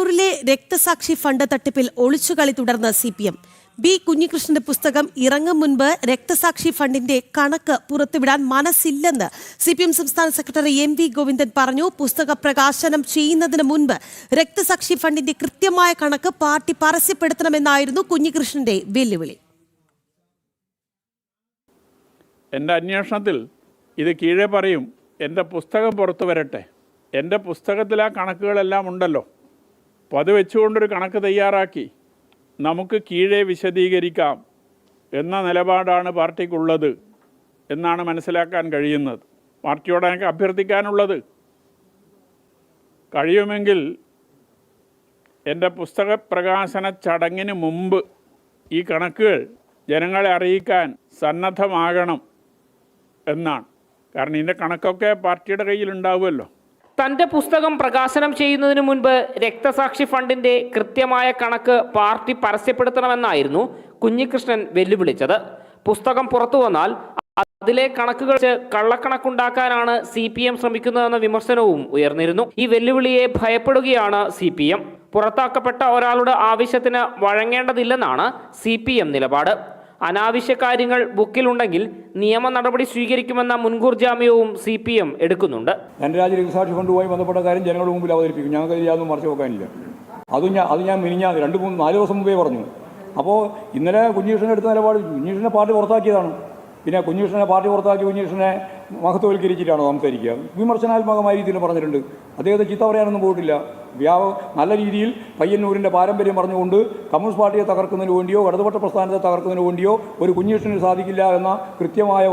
കണ്ണൂരിലെ രക്തസാക്ഷി ഫണ്ട് തട്ടിപ്പിൽ ഒളിച്ചുകളി തുടർന്ന് CPM. ബി കുഞ്ഞികൃഷ്ണന്റെ പുസ്തകം ഇറങ്ങും മുൻപ് രക്തസാക്ഷി ഫണ്ടിന്റെ കണക്ക് പുറത്തുവിടാൻ മനസ്സില്ലെന്ന് CPM സംസ്ഥാന സെക്രട്ടറി MV ഗോവിന്ദൻ പറഞ്ഞു. പുസ്തക പ്രകാശനം ചെയ്യുന്നതിന് മുൻപ് രക്തസാക്ഷി ഫണ്ടിന്റെ കൃത്യമായ കണക്ക് പാർട്ടി പരസ്യപ്പെടുത്തണമെന്നായിരുന്നു കുഞ്ഞികൃഷ്ണന്റെ വെല്ലുവിളി. എൻ്റെ അന്വേഷണത്തിൽ ഇത് കീഴേ പറയും, എൻ്റെ പുസ്തകം പുറത്തു വരട്ടെ, എൻ്റെ പുസ്തകത്തിൽ ആ കണക്കുകളെല്ലാം ഉണ്ടല്ലോ, അപ്പോൾ അത് വെച്ചുകൊണ്ടൊരു കണക്ക് തയ്യാറാക്കി നമുക്ക് കീഴേ വിശദീകരിക്കാം എന്ന നിലപാടാണ് പാർട്ടിക്കുള്ളത് എന്നാണ് മനസ്സിലാക്കാൻ കഴിയുന്നത്. പാർട്ടിയോട് എനിക്ക് അഭ്യർത്ഥിക്കാനുള്ളത്, കഴിയുമെങ്കിൽ എൻ്റെ പുസ്തക പ്രകാശന ചടങ്ങിന് മുമ്പ് ഈ കണക്കുകൾ ജനങ്ങളെ അറിയിക്കാൻ സന്നദ്ധമാകണം എന്നാണ്. കാരണം ഇതിൻ്റെ കണക്കൊക്കെ പാർട്ടിയുടെ കയ്യിലുണ്ടാവുമല്ലോ. തൻ്റെ പുസ്തകം പ്രകാശനം ചെയ്യുന്നതിന് മുൻപ് രക്തസാക്ഷി ഫണ്ടിന്റെ കൃത്യമായ കണക്ക് പാർട്ടി പരസ്യപ്പെടുത്തണമെന്നായിരുന്നു കുഞ്ഞികൃഷ്ണൻ വെല്ലുവിളിച്ചത്. പുസ്തകം പുറത്തു വന്നാൽ അതിലെ കണക്കുകൾ കള്ളക്കണക്കുണ്ടാക്കാനാണ് CPM ശ്രമിക്കുന്നതെന്ന വിമർശനവും ഉയർന്നിരുന്നു. ഈ വെല്ലുവിളിയെ ഭയപ്പെടുകയാണ് CPM. പുറത്താക്കപ്പെട്ട ഒരാളുടെ ആവശ്യത്തിന് വഴങ്ങേണ്ടതില്ലെന്നാണ് CPM നിലപാട്. അനാവശ്യ കാര്യങ്ങൾ ബുക്കിലുണ്ടെങ്കിൽ നിയമ നടപടി സ്വീകരിക്കുമെന്ന മുൻകൂർ ജാമ്യവും CPM എടുക്കുന്നുണ്ട്. ധനരാജ് രക്തസാക്ഷി ഫണ്ടുമായി ബന്ധപ്പെട്ട കാര്യം ജനങ്ങളുടെ മുമ്പിൽ അവതരിപ്പിക്കും. ഞങ്ങൾക്ക് യാതൊന്നും മറച്ചു വെക്കാനില്ല. അത് ഞാൻ മിനിഞ്ഞാൽ 2-4 ദിവസം മുമ്പേ പറഞ്ഞു. അപ്പോൾ ഇന്നലെ കുഞ്ഞികൃഷ്ണൻ എടുത്ത നിലപാട് കുഞ്ഞികൃഷ്ണനെ പാർട്ടി പുറത്താക്കിയതാണ്. പിന്നെ കുഞ്ഞികൃഷ്ണനെ പാർട്ടി പുറത്താക്കി കുഞ്ഞികൃഷ്ണനെ മഹത്വവൽക്കരിച്ചിട്ടാണോ സംസാരിക്കുക? വിമർശനാത്മകമായ രീതിയിൽ പറഞ്ഞിട്ടുണ്ട്. അദ്ദേഹത്തെ ചീത്ത പറയാനൊന്നും പോയിട്ടില്ല. നല്ല രീതിയിൽ പയ്യന്നൂരിൻ്റെ പാരമ്പര്യം പറഞ്ഞുകൊണ്ട് കമ്മ്യൂണിസ്റ്റ് പാർട്ടിയെ തകർക്കുന്നതിന് വേണ്ടിയോ ഇടതുപക്ഷ പ്രസ്ഥാനത്തെ തകർക്കുന്നതിന് വേണ്ടിയോ ഒരു കുഞ്ഞികൃഷ്ണന് സാധിക്കില്ല എന്ന കൃത്യമായ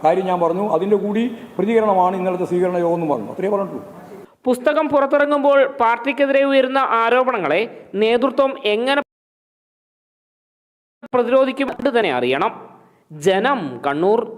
കാര്യം ഞാൻ പറഞ്ഞു. അതിൻ്റെ കൂടി പ്രതികരണമാണ് ഇന്നലത്തെ സ്വീകരണ യോഗം എന്ന് പറഞ്ഞു. അത്രയേ പറഞ്ഞിട്ടുള്ളൂ. പുസ്തകം പുറത്തിറങ്ങുമ്പോൾ പാർട്ടിക്കെതിരെ ഉയരുന്ന ആരോപണങ്ങളെ നേതൃത്വം എങ്ങനെ പ്രതിരോധിക്കും തന്നെ അറിയണം. ജനം, കണ്ണൂർ.